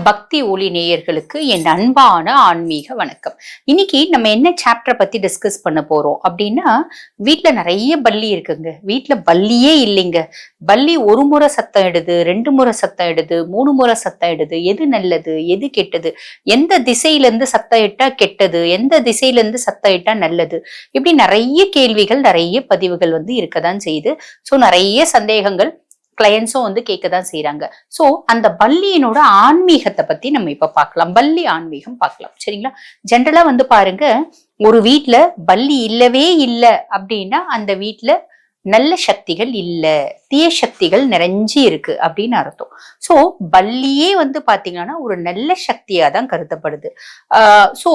பக்தி ஒளி நேயர்களுக்கு என் அன்பான ஆன்மீக வணக்கம். இன்னைக்கு நம்ம என்ன சாப்டர் பத்தி டிஸ்கஸ் பண்ண போறோம் அப்படின்னா, வீட்டுல நிறைய பல்லி இருக்குங்க. வீட்டுல பல்லியே இல்லைங்க. பல்லி ஒரு முறை சத்தம் இடுது, 2 முறை சத்தம் இடுது, 3 முறை சத்தம் இடுது. எது நல்லது, எது கெட்டது, எந்த திசையில இருந்து சத்தம் இட்டா கெட்டது, எந்த திசையில இருந்து சத்தம் இட்டா நல்லது, இப்படி நிறைய கேள்விகள், நிறைய பதிவுகள் இருக்கதான் செய்யுது. சோ நிறைய சந்தேகங்கள் கிளையன்ஸும் கேட்கதான் செய்யறாங்க. சோ அந்த பல்லியினோட ஆன்மீகத்தை பத்தி நம்ம இப்ப பார்க்கலாம். பல்லி ஆன்மீகம் பார்க்கலாம். சரிங்களா? ஜென்ரலா பாருங்க, ஒரு வீட்டுல பல்லி இல்லவே இல்லை அப்படின்னா அந்த வீட்டுல நல்ல சக்திகள் இல்ல, தீய சக்திகள் நிறைஞ்சி இருக்கு அப்படின்னு அர்த்தம். சோ பல்லியே பாத்தீங்கன்னா ஒரு நல்ல சக்தியா தான் கருதப்படுது. சோ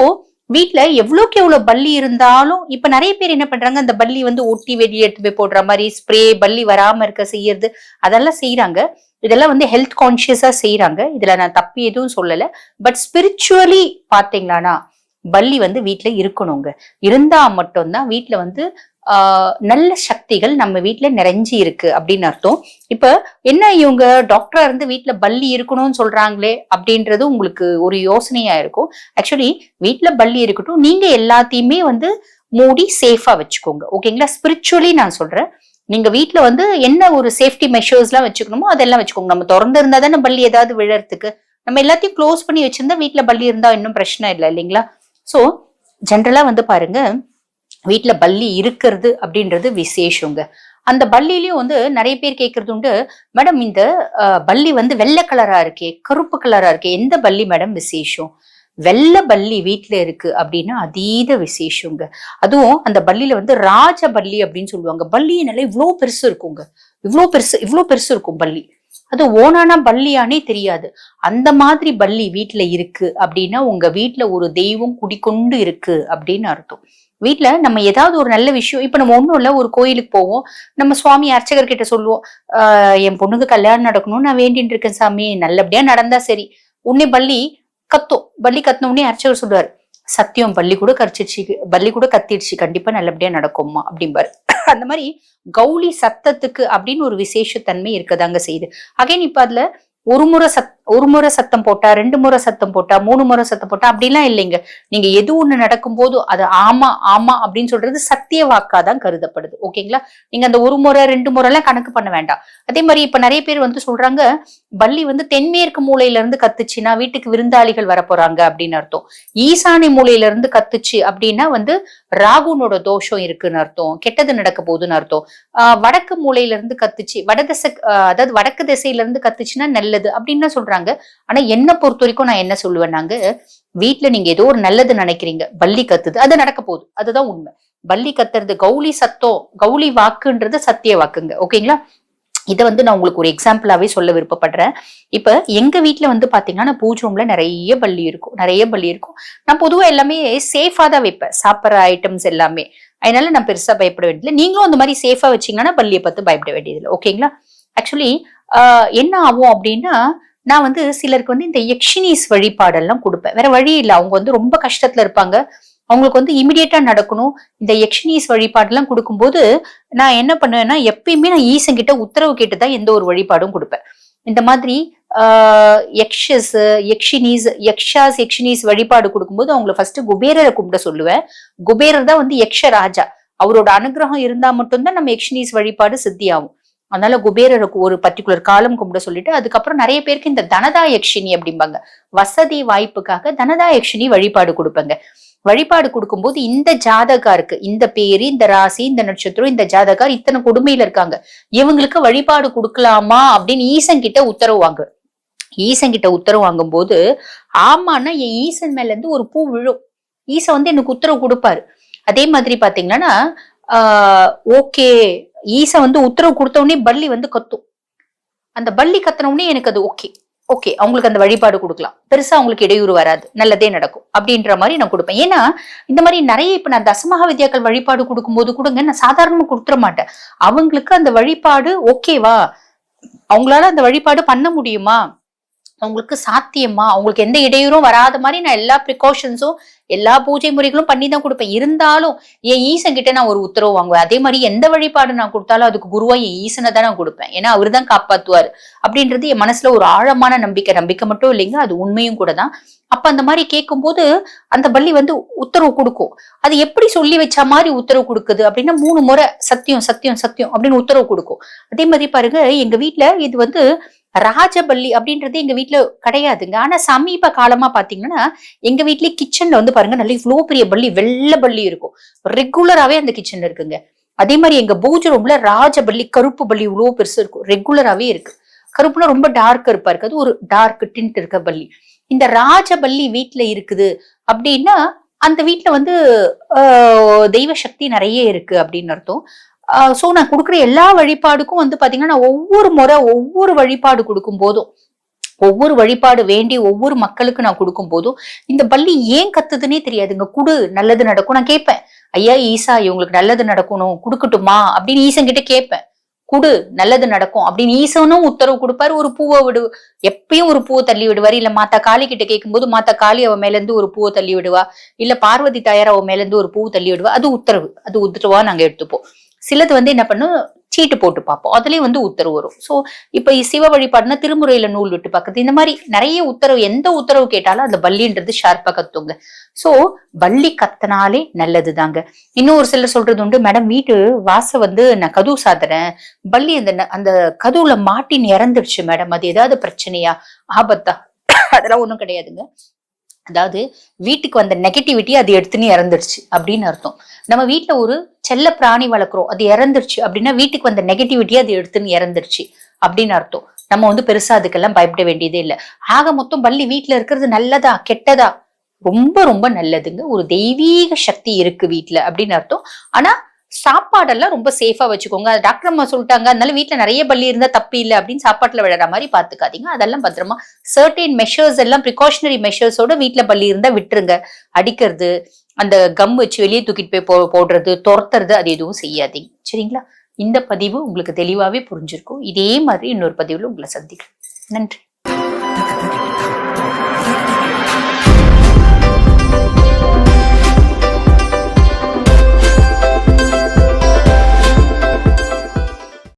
வீட்டுல எவ்வளவுக்கு எவ்வளவு பல்லி இருந்தாலும் இப்ப நிறைய பேர் என்ன பண்றாங்க, அந்த பல்லி ஒட்டி வெளியே எடுத்து போய் போடுற மாதிரி ஸ்ப்ரே, பல்லி வராம இருக்க செய்யறது, அதெல்லாம் செய்யறாங்க. இதெல்லாம் ஹெல்த் கான்சியஸா செய்யறாங்க. இதுல நான் தப்பி எதுவும் சொல்லல. பட் ஸ்பிரிச்சுவலி பாத்தீங்களானா பல்லி வீட்டுல இருக்கணுங்க. இருந்தா மட்டும்தான் வீட்டுல நல்ல சக்திகள் நம்ம வீட்டுல நிறைஞ்சி இருக்கு அப்படின்னு அர்த்தம். இப்ப என்ன, இவங்க டாக்டரா இருந்து வீட்டுல பல்லி இருக்கணும்னு சொல்றாங்களே அப்படின்றது உங்களுக்கு ஒரு யோசனையா இருக்கும். ஆக்சுவலி வீட்டுல பல்லி இருக்கட்டும், நீங்க எல்லாத்தையுமே மூடி சேஃபா வச்சுக்கோங்க. ஓகேங்களா? ஸ்பிரிச்சுவலி நான் சொல்றேன். நீங்க வீட்டுல என்ன ஒரு சேஃப்டி மெஷர்ஸ் எல்லாம் வச்சுக்கணுமோ அதெல்லாம் வச்சுக்கோங்க. நம்ம திறந்து இருந்தா தானே பல்லி ஏதாவது விழறதுக்கு. நம்ம எல்லாத்தையும் க்ளோஸ் பண்ணி வச்சிருந்தா வீட்டுல பல்லி இருந்தா இன்னும் பிரச்சனை இல்லை, இல்லைங்களா? சோ ஜென்ரலா பாருங்க, வீட்டுல பல்லி இருக்கிறது அப்படின்றது விசேஷங்க. அந்த பல்லிலையும் நிறைய பேர் கேட்கறது உண்டு, மேடம் இந்த பல்லி வெள்ளை கலரா இருக்கே, கருப்பு கலரா இருக்கே, எந்த பல்லி மேடம் விசேஷம்? வெள்ளை பல்லி வீட்டுல இருக்கு அப்படின்னா அதீத விசேஷங்க. அதுவும் அந்த பல்லியில ராஜ பல்லி அப்படின்னு சொல்லுவாங்க. பல்லியினால இவ்வளவு பெருசு இருக்குங்க. இவ்வளவு பெருசு இருக்கும் பல்லி. அது ஓனானா பல்லியானே தெரியாது. அந்த மாதிரி பல்லி வீட்டுல இருக்கு அப்படின்னா உங்க வீட்டுல ஒரு தெய்வம் குடிக்கொண்டு இருக்கு அப்படின்னு அர்த்தம். வீட்டுல நம்ம ஏதாவது ஒரு நல்ல விஷயம், இப்ப நம்ம ஒண்ணும் இல்ல, ஒரு கோயிலுக்கு போவோம், நம்ம சுவாமி அர்ச்சகர் கிட்ட சொல்லுவோம், என் பொண்ணுக்கு கல்யாணம் நடக்கணும்னு நான் வேண்டிட்டு இருக்கேன் சாமி, நல்லபடியா நடந்தா சரி. உடனே பல்லி கத்தும். பல்லி கத்தின உடனே அர்ச்சகர் சொல்லுவாரு, சத்தியம் பல்லி கூட கரிச்சிருச்சு, பல்லி கூட கத்திடுச்சு, கண்டிப்பா நல்லபடியா நடக்கும்மா அப்படிம்பாரு. அந்த மாதிரி கௌளி சத்தத்துக்கு அப்படின்னு ஒரு விசேஷத்தன்மை இருக்கதாங்க செய்யுது. அகைன் இப்ப அதுல ஒரு முறை சத்தம் போட்டா, 2 முறை சத்தம் போட்டா, 3 முறை சத்தம் போட்டா அப்படிலாம் இல்லைங்க. நீங்க எது ஒண்ணு நடக்கும் போது அது ஆமா ஆமா அப்படின்னு சொல்றது சத்திய வாக்காதான் கருதப்படுது. ஓகேங்களா? நீங்க அந்த 1 முறை 2 முறை எல்லாம் கணக்கு பண்ண வேண்டாம். அதே மாதிரி இப்ப நிறைய பேர் சொல்றாங்க, பல்லி தென்மேற்கு மூலையில இருந்து கத்துச்சுன்னா வீட்டுக்கு விருந்தாளிகள் வரப்போறாங்க அப்படின்னு அர்த்தம். ஈசானி மூலையில இருந்து கத்துச்சு அப்படின்னா ராகுனோட தோஷம் இருக்குன்னு அர்த்தம், கெட்டது நடக்க போகுதுன்னு அர்த்தம். வடக்கு மூலையில இருந்து கத்துச்சு, அதாவது வடக்கு திசையில இருந்து கத்துச்சுன்னா நல்லது அப்படின்னு சொல்றாங்க. ஆனா என்ன பொறுத்த வரைக்கும் நான் என்ன சொல்லுவேன், நாங்க வீட்டுல நீங்க ஏதோ ஒரு நல்லது நினைக்கிறீங்க, பல்லி கத்துது, அது நடக்க போகுது, அதுதான் உண்மை. பல்லி கத்துறது கௌளி சத்தம், கௌளி வாக்குன்றது சத்திய வாக்குங்க. ஓகேங்களா? இதை நான் உங்களுக்கு ஒரு எக்ஸாம்பிளாவே சொல்ல விருப்பப்படுறேன். இப்ப எங்க வீட்டுல பாத்தீங்கன்னா பூஜை ரூம்ல நிறைய பல்லி இருக்கும். நான் பொதுவா எல்லாமே சேஃபா தான் வைப்பேன், சாப்பிட்ற ஐட்டம்ஸ் எல்லாமே. அதனால நான் பெருசா பயப்பட வேண்டியதில்லை. நீங்களும் அந்த மாதிரி சேஃபா வச்சீங்கன்னா பல்லியை பார்த்து பயப்பட வேண்டியதில்லை. ஓகேங்களா? ஆக்சுவலி என்ன ஆகும் அப்படின்னா, நான் சிலருக்கு இந்த யக்ஷினிஸ் வழிபாடெல்லாம் கொடுப்பேன். வேற வழி இல்லை, அவங்க ரொம்ப கஷ்டத்துல இருப்பாங்க, அவங்களுக்கு இமிடியேட்டா நடக்கணும். இந்த யக்ஷினிஸ் வழிபாடெல்லாம் கொடுக்கும்போது நான் என்ன பண்ணுவேன்னா, எப்பயுமே நான் ஈசன் கிட்ட உத்தரவு கேட்டுதான் எந்த ஒரு வழிபாடும் கொடுப்பேன். இந்த மாதிரி யக்ஷினிஸ் வழிபாடு கொடுக்கும்போது அவங்களை ஃபர்ஸ்ட் குபேரரை கும்பிட சொல்லுவேன். குபேரர் தான் யக்ஷ ராஜா. அவரோட அனுகிரகம் இருந்தா மட்டும்தான் நம்ம யக்ஷினிஸ் வழிபாடு சித்தி ஆகும். அதனால குபேரருக்கு ஒரு பர்டிகுலர் காலம் கும்பிட சொல்லிட்டு, அதுக்கப்புறம் நிறைய பேருக்கு இந்த தனதா யக்ஷினி அப்படிம்பாங்க, வசதி வாய்ப்புக்காக தனதா யக்ஷினி வழிபாடு கொடுப்பேங்க. வழிபாடு கொடுக்கும்போது இந்த ஜாதகாருக்கு, இந்த பேரு, இந்த ராசி, இந்த நட்சத்திரம், இந்த ஜாதகார் இத்தனை கொடுமையில இருக்காங்க, இவங்களுக்கு வழிபாடு கொடுக்கலாமா அப்படின்னு ஈசன் கிட்ட உத்தரவு வாங்க. ஈசன் கிட்ட உத்தரவு வாங்கும் போது ஆமான்னா என் ஈசன் மேல இருந்து ஒரு பூ விழும். ஈசன் எனக்கு உத்தரவு கொடுப்பாரு. அதே மாதிரி பாத்தீங்கன்னா ஓகே, ஈசன் உத்தரவு கொடுத்த உடனே பல்லி கத்தும். அந்த பல்லி கத்துன உடனே எனக்கு அது ஓகே அவங்களுக்கு அந்த வழிபாடு கொடுக்கலாம், பெருசா அவங்களுக்கு இடையூறு வராது, நல்லதே நடக்கும் அப்படின்ற மாதிரி நான் கொடுப்பேன். ஏன்னா இந்த மாதிரி நிறைய இப்ப நான் தசமகா வித்யாக்கள் வழிபாடு கொடுக்கும் போது கூடங்க நான் சாதாரணமா கொடுத்துட மாட்டேன். அவங்களுக்கு அந்த வழிபாடு ஓகேவா, அவங்களால அந்த வழிபாடு பண்ண முடியுமா, அவங்களுக்கு சாத்தியமா, அவங்களுக்கு எந்த இடையூறும் வராத மாதிரி நான் எல்லா ப்ரிகாஷன்ஸும் எல்லா பூஜை முறைகளும் பண்ணி தான் கொடுப்பேன். இருந்தாலும் என் ஈசன் கிட்ட நான் ஒரு உத்தரவு வாங்குவேன். அதே மாதிரி எந்த வழிபாடு நான் கொடுத்தாலும் அதுக்கு குருவா என் ஈசனை தான் நான் கொடுப்பேன். ஏன்னா அவர் தான் காப்பாத்துவாரு அப்படின்றது என் மனசுல ஒரு ஆழமான நம்பிக்கை. நம்பிக்கை மட்டும் இல்லைங்க, அது உண்மையும் கூட தான். அப்ப அந்த மாதிரி கேட்கும்போது அந்த பள்ளி வந்து உத்தரவு கொடுக்கும். அது எப்படி சொல்லி வச்ச மாதிரி உத்தரவு கொடுக்குது அப்படின்னா 3 முறை சத்தியம் சத்தியம் சத்தியம் அப்படின்னு உத்தரவு கொடுக்கும். அதே மாதிரி பாருங்க, எங்க வீட்டுல இது வந்து ராஜபல்லி அப்படின்றது எங்க வீட்டுல கிடையாதுங்க. ஆனா சமீப காலமா பாத்தீங்கன்னா எங்க வீட்லயே கிச்சன்ல வந்து பாருங்க நல்ல இவ்வளவு பெரிய பள்ளி, வெள்ளை பள்ளி இருக்கும். ரெகுலராவே அந்த கிச்சன்ல இருக்குங்க. அதே மாதிரி எங்க பூஜை ரூம்ல ராஜபல்லி, கருப்பு பள்ளி இவ்வளவு பெருசு இருக்கும், ரெகுலராவே இருக்கு. கருப்புல ரொம்ப டார்க் கருப்பா இருக்கு, அது ஒரு டார்க் டிண்ட் இருக்க பள்ளி. இந்த ராஜபல்லி வீட்டுல இருக்குது அப்படின்னா அந்த வீட்டுல வந்து தெய்வ சக்தி நிறைய இருக்கு அப்படின்னு அர்த்தம். சோ நான் கொடுக்குற எல்லா வழிபாடுக்கும் வந்து பாத்தீங்கன்னா நான் ஒவ்வொரு முறை ஒவ்வொரு வழிபாடு கொடுக்கும் போதும், ஒவ்வொரு வழிபாடு வேண்டி ஒவ்வொரு மக்களுக்கு நான் கொடுக்கும் போதும் இந்த பள்ளி ஏன் கத்துதுன்னே தெரியாதுங்க. குடு, நல்லது நடக்கும். நான் கேட்பேன், ஐயா ஈசா இவங்களுக்கு நல்லது நடக்கணும், கொடுக்கட்டுமா அப்படின்னு ஈசன் கிட்ட கேட்பேன். குடு, நல்லது நடக்கும் அப்படின்னு ஈசனும் உத்தரவு கொடுப்பாரு. ஒரு பூவை எப்பயும் ஒரு பூவை தள்ளி விடுவாரு. இல்ல மாத்தா காளி கிட்ட கேட்கும்போது மாத்தா காளி அவ மேல இருந்து ஒரு பூவை தள்ளி விடுவா, இல்ல பார்வதி தாயார் அவ மேல இருந்து ஒரு பூவை தள்ளி விடுவா. அது உத்தரவு, அது உத்தரவா நாங்க எடுத்துப்போம். சிலது வந்து என்ன பண்ணும், சீட்டு போட்டு பார்ப்போம், அதுலயும் வந்து உத்தரவு வரும். சோ இப்ப சிவ வழிபாடுனா திருமுறையில நூல் விட்டு பார்க்கறது, இந்த மாதிரி நிறைய உத்தரவு, எந்த உத்தரவு கேட்டாலும் அந்த பள்ளின்றது ஷார்ப்பா கத்துங்க. சோ பள்ளி கத்தனாலே நல்லதுதாங்க. இன்னும் ஒரு சிலர் சொல்றது உண்டு, மேடம் வீட்டு வாச வந்து நான் கதவு சாத்துறேன், பள்ளி அந்த கதவுல மாட்டின் இறந்துடுச்சு மேடம், அது ஏதாவது பிரச்சனையா, ஆபத்தா? அதெல்லாம் ஒண்ணும் கிடையாதுங்க. அதாவது வீட்டுக்கு வந்த நெகட்டிவிட்டி அது எடுத்துன்னு இறந்துருச்சு அப்படின்னு அர்த்தம். நம்ம வீட்டுல ஒரு செல்ல பிராணி வளர்க்குறோம், அது இறந்துருச்சு அப்படின்னா வீட்டுக்கு வந்த நெகட்டிவிட்டி அது எடுத்துன்னு இறந்துருச்சு அப்படின்னு அர்த்தம். நம்ம வந்து பெருசா அதுக்கெல்லாம் பயப்பட வேண்டியதே இல்லை. ஆக மொத்தம் பள்ளி வீட்டுல இருக்கிறது நல்லதா கெட்டதா? ரொம்ப ரொம்ப நல்லதுங்க. ஒரு தெய்வீக சக்தி இருக்கு வீட்டுல அப்படின்னு அர்த்தம். ஆனா சாப்பாடெல்லாம் ரொம்ப சேஃபா வச்சுக்கோங்க. டாக்டர் அம்மா சொல்லிட்டாங்க, அதனால வீட்டுல நிறைய பள்ளி இருந்தா தப்பு இல்லை அப்படின்னு சாப்பாட்டுல விழற மாதிரி பாத்துக்காதீங்க. அதெல்லாம் பத்திரமா சர்டைன் மெஷர்ஸ் எல்லாம், ப்ரிகாஷனரி மெஷர்ஸோட வீட்டுல பள்ளி இருந்தா விட்டுருங்க. அடிக்கிறது, அந்த கம் வச்சு வெளியே தூக்கிட்டு போய் போடுறது, துரத்துறது, அது எதுவும் செய்யாதீங்க. சரிங்களா? இந்த பதிவு உங்களுக்கு தெளிவாவே புரிஞ்சிருக்கும். இதே மாதிரி இன்னொரு பதிவுல உங்களை சந்திக்கிறேன். நன்றி.